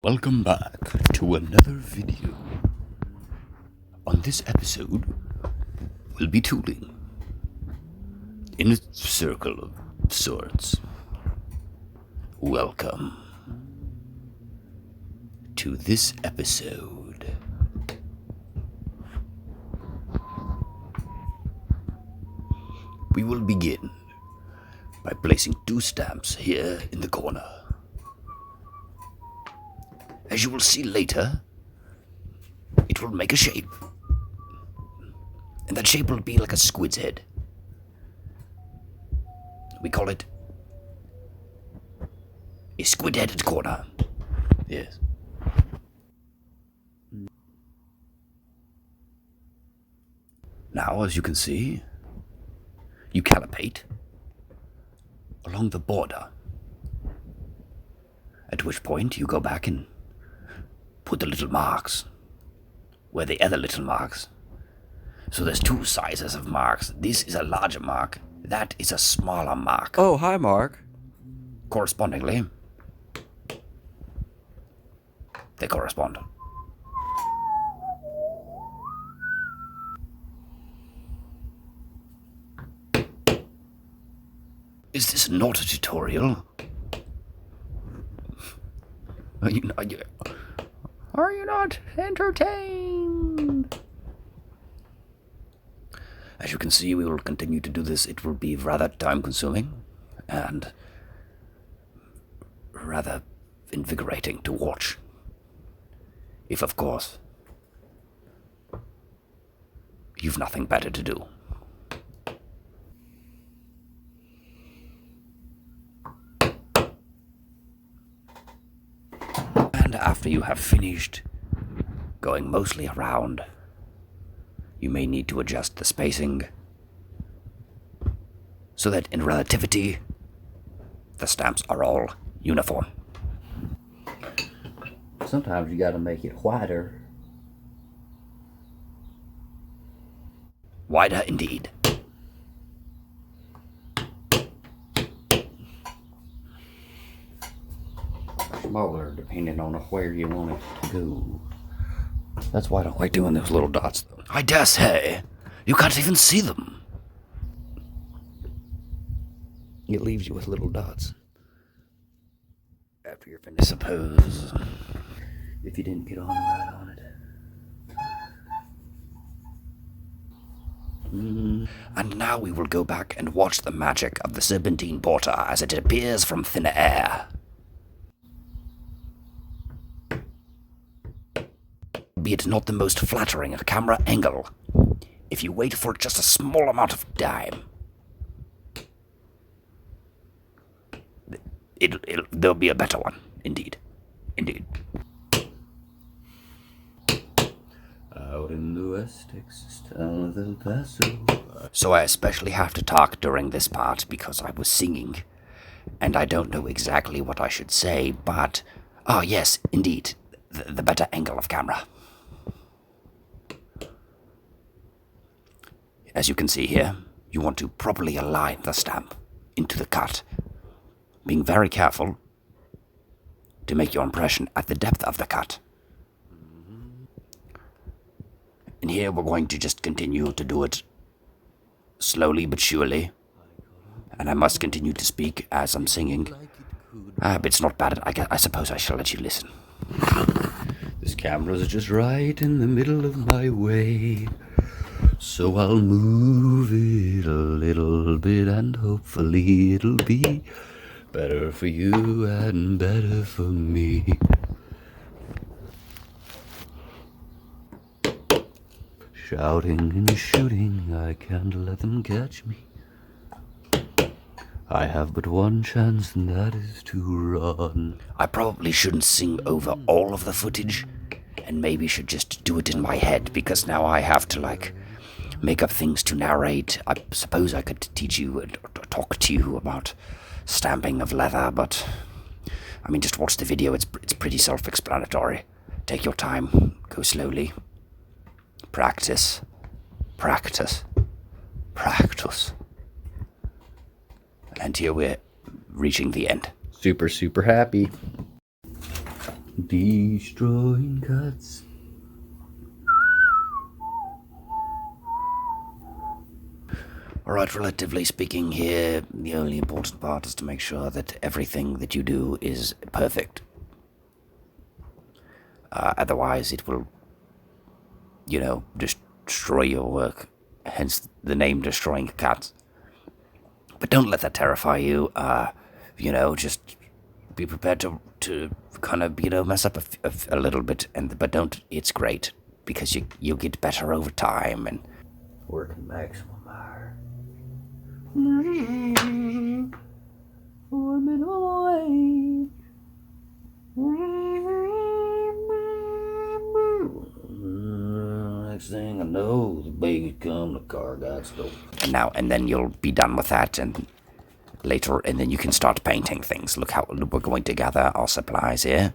Welcome back to another video. On this episode, we'll be tooling in a circle of sorts. Welcome to this episode. We will begin by placing two stamps here in the corner. As you will see later, it will make a shape. And that shape will be like a squid's head. We call it a squid-headed corner. Yes. Now, as you can see, you calibrate along the border. At which point you go back and put the little marks where the other little marks. So there's two sizes of marks. This is a larger mark. That is a smaller mark. Oh, hi, Mark. Correspondingly, they correspond. Is this not a tutorial? Are you not entertained? As you can see, we will continue to do this. It will be rather time-consuming and rather invigorating to watch. If, of course, you've nothing better to do. And after you have finished going mostly around, you may need to adjust the spacing so that in relativity, the stamps are all uniform. Sometimes you gotta make it wider. Wider indeed. Smaller, depending on where you want it to go. That's why I don't like doing those little dots, though. I dare say, you can't even see them. It leaves you with little dots. After you're finished, I suppose, if you didn't get on right on it. And now we will go back and watch the magic of the serpentine border as it appears from thin air. Be it not the most flattering camera angle, if you wait for just a small amount of time, there'll be a better one, indeed. Out in the West Texas town of El Paso. So I especially have to talk during this part because I was singing, and I don't know exactly what I should say, but, oh yes, indeed, the better angle of camera. As you can see here, you want to properly align the stamp into the cut, being very careful to make your impression at the depth of the cut. And here we're going to just continue to do it slowly but surely, and I must continue to speak as I'm singing. But it's not bad. I suppose I shall let you listen. This camera's just right in the middle of my way, so I'll move it a little bit and hopefully it'll be better for you and better for me. Shouting and shooting, I can't let them catch me. I have but one chance, and that is to run. I probably shouldn't sing over all of the footage, and maybe should just do it in my head, because now I have to, make up things to narrate. I suppose I could teach you, talk to you about stamping of leather, but, I mean, just watch the video. It's pretty self-explanatory. Take your time, go slowly. Practice. And here we're reaching the end. Super happy. Destroying cuts. Alright, relatively speaking here, the only important part is to make sure that everything that you do is perfect. Otherwise it will, destroy your work. Hence the name Destroying Cats. But don't let that terrify you. Just be prepared to kind of, mess up a little bit. But don't, it's great. Because you'll get better over time and Working maximum hour. Next thing I know, the baby come, the car got stolen. and then you'll be done with that and then you can start painting things. Look how we're going to gather our supplies here.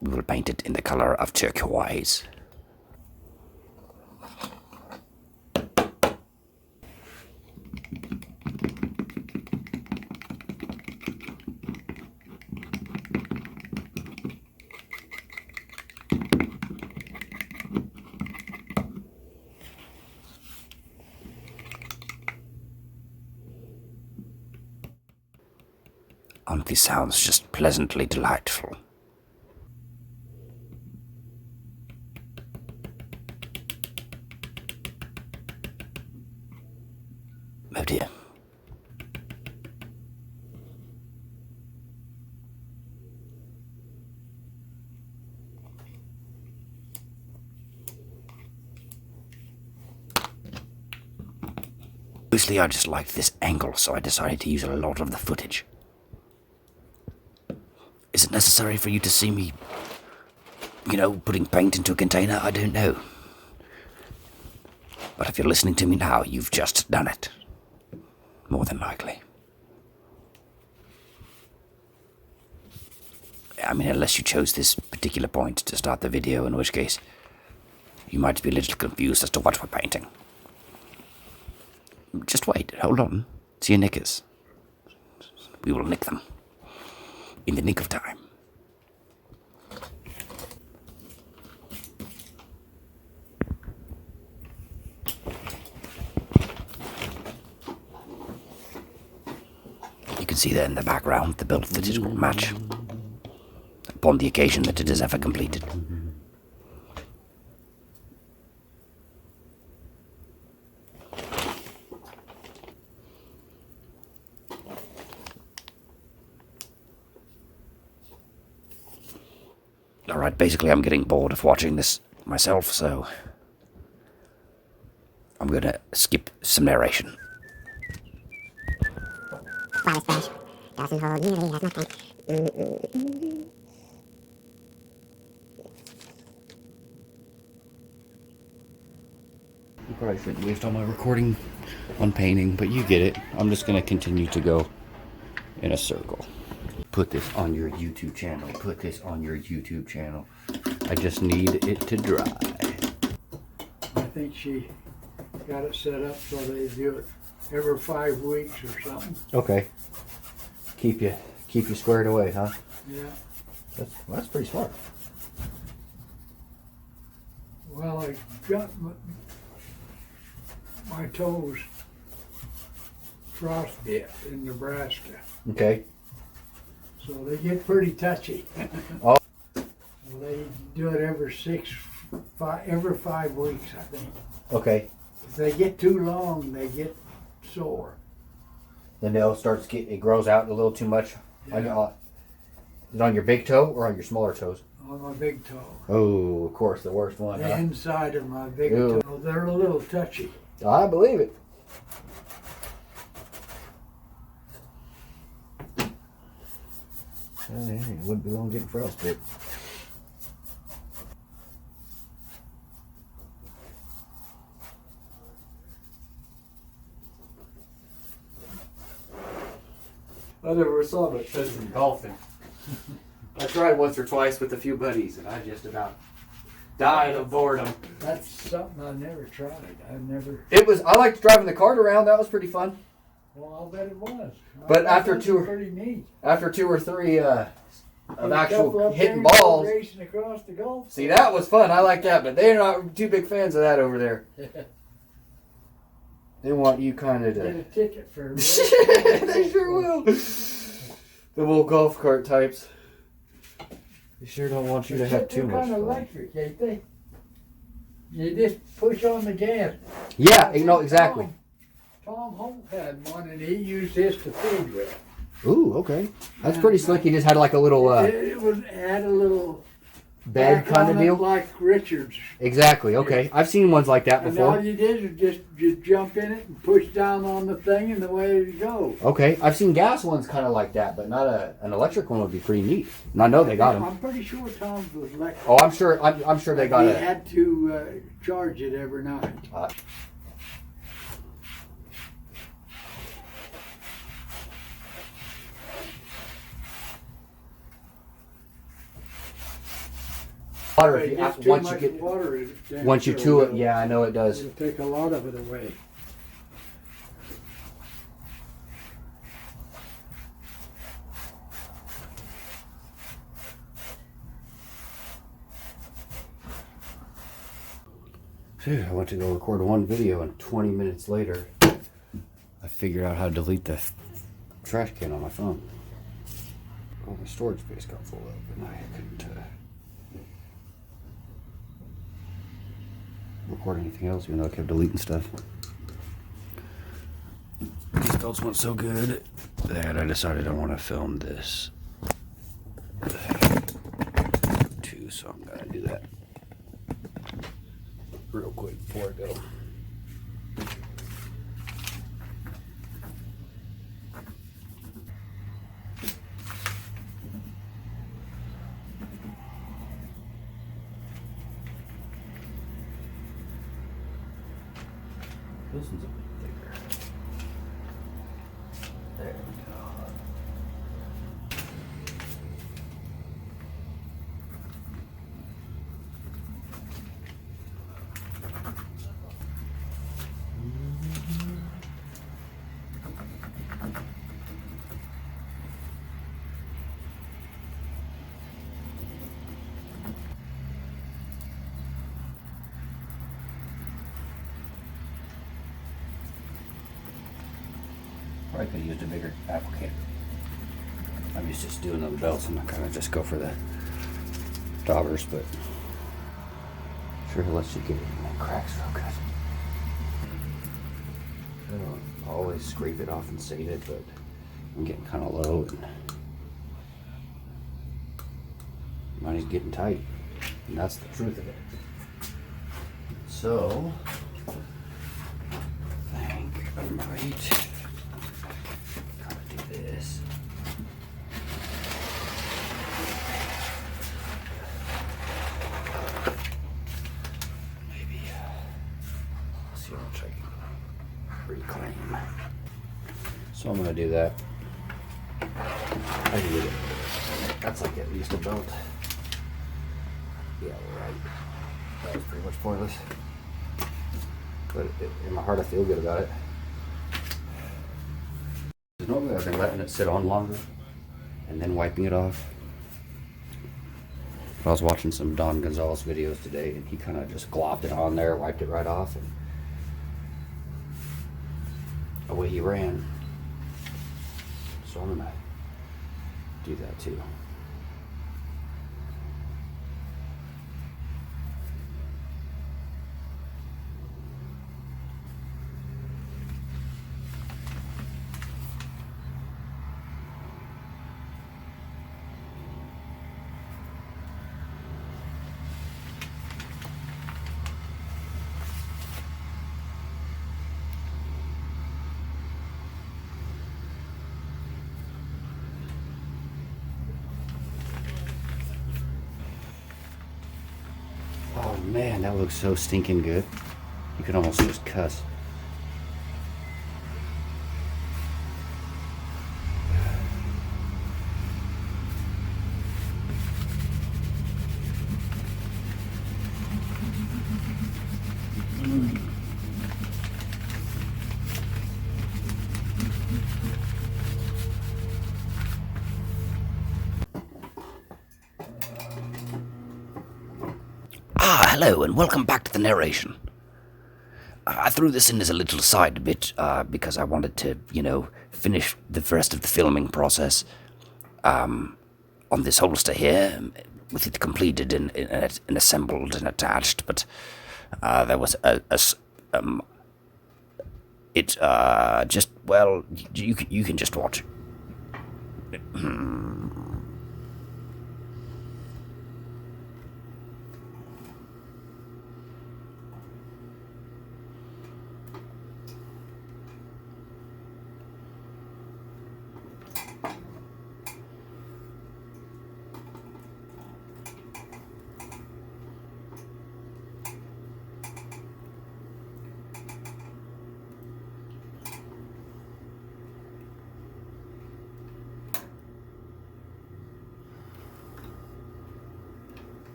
We will paint it in the color of turquoise. Aren't these sounds just pleasantly delightful? Oh dear. Mostly I just liked this angle, so I decided to use a lot of the footage. Is it necessary for you to see me, putting paint into a container? I don't know. But if you're listening to me now, you've just done it. More than likely. I mean, unless you chose this particular point to start the video, in which case you might be a little confused as to what we're painting. Just wait, hold on. It's your knickers. We will nick them. In the nick of time. You can see there in the background the build footage will match upon the occasion that it is ever completed. Alright, basically I'm getting bored of watching this myself, so I'm gonna skip some narration. Flower splash. Doesn't hold nearly as much time. You probably shouldn't waste all my recording on painting, but you get it. I'm just gonna continue to go in a circle. Put this on your YouTube channel. Put this on your YouTube channel. I just need it to dry. I think she got it set up so they do it every 5 weeks or something. Okay. Keep you squared away, huh? Yeah. That's pretty smart. Well, I got my toes frostbit in Nebraska, Okay. so they get pretty touchy. Oh. Well, they do it every 5 weeks, I think. Okay. If they get too long, they get sore. The nail starts it grows out a little too much. Yeah. Is it on your big toe or on your smaller toes? On my big toe. Oh, of course, the worst one. The Huh? inside of my big Ew. toe. They're a little touchy. I believe it. Well, yeah, it wouldn't be long getting frostbite. I never saw that Tesla golfing. I tried once or twice with a few buddies, and I just about died of boredom. That's something I never tried. I liked driving the cart around. That was pretty fun. Well, I'll bet it was. But I after thought two- it was pretty neat. After 2 or 3 of A couple actual up hitting there balls. racing across the golf. See, that was fun. I like that, but they're not too big fans of that over there. They want you kind of Get a to. ticket for They sure will. The little golf cart types. They sure don't want you to have too much kind of fun. electric, ain't they? You just push on the gas. Yeah, you know exactly. Tom Holt had one, and he used his to feed with. Ooh, okay. That's pretty slick. He just had like a little It had a little bed back kind of on it deal. like Richards. Exactly. Okay, I've seen ones like that And all before. you did is just jump in it and push down on the thing, and away you go. Okay, I've seen gas ones kind of like that, but not an electric one would be pretty neat. And I know they got them. I'm pretty sure Tom's was electric. Oh, I'm sure. I'm sure they got He it. had to charge it every night. Water. It If you, gets too once you much get water in it, once you to it, yeah, I know it does. It'll take a lot of it away. Phew, I went to go record one video, and 20 minutes later, I figured out how to delete the trash can on my phone. Well, my storage space got full up, and I couldn't record anything else, even though I kept deleting stuff. These belts went so good that I decided I want to film this too, so I'm gonna do that real quick before I go. This one's a bit thicker. There we go. Probably could have used a bigger applicator. I'm used to just doing the belts, and I kind of just go for the daubers, but sure lets you get it in the cracks real good. I don't always scrape it off and save it, but I'm getting kind of low, and money's getting tight, and that's the truth of it. So, I think I might do this. Maybe see how much I can reclaim. So I'm gonna do that. I can do it. That's like at least a belt. Yeah, right. That was pretty much pointless. But in my heart, I feel good about it. Normally I've been letting it sit on longer and then wiping it off. But I was watching some Don Gonzalez videos today, and he kind of just glopped it on there, wiped it right off, and away he ran. So I'm gonna do that too. Oh man, that looks so stinking good. You could almost just cuss. Hello, and welcome back to the narration. I threw this in as a little side bit because I wanted to, finish the rest of the filming process on this holster here, with it completed and assembled and attached. But there was you can just watch.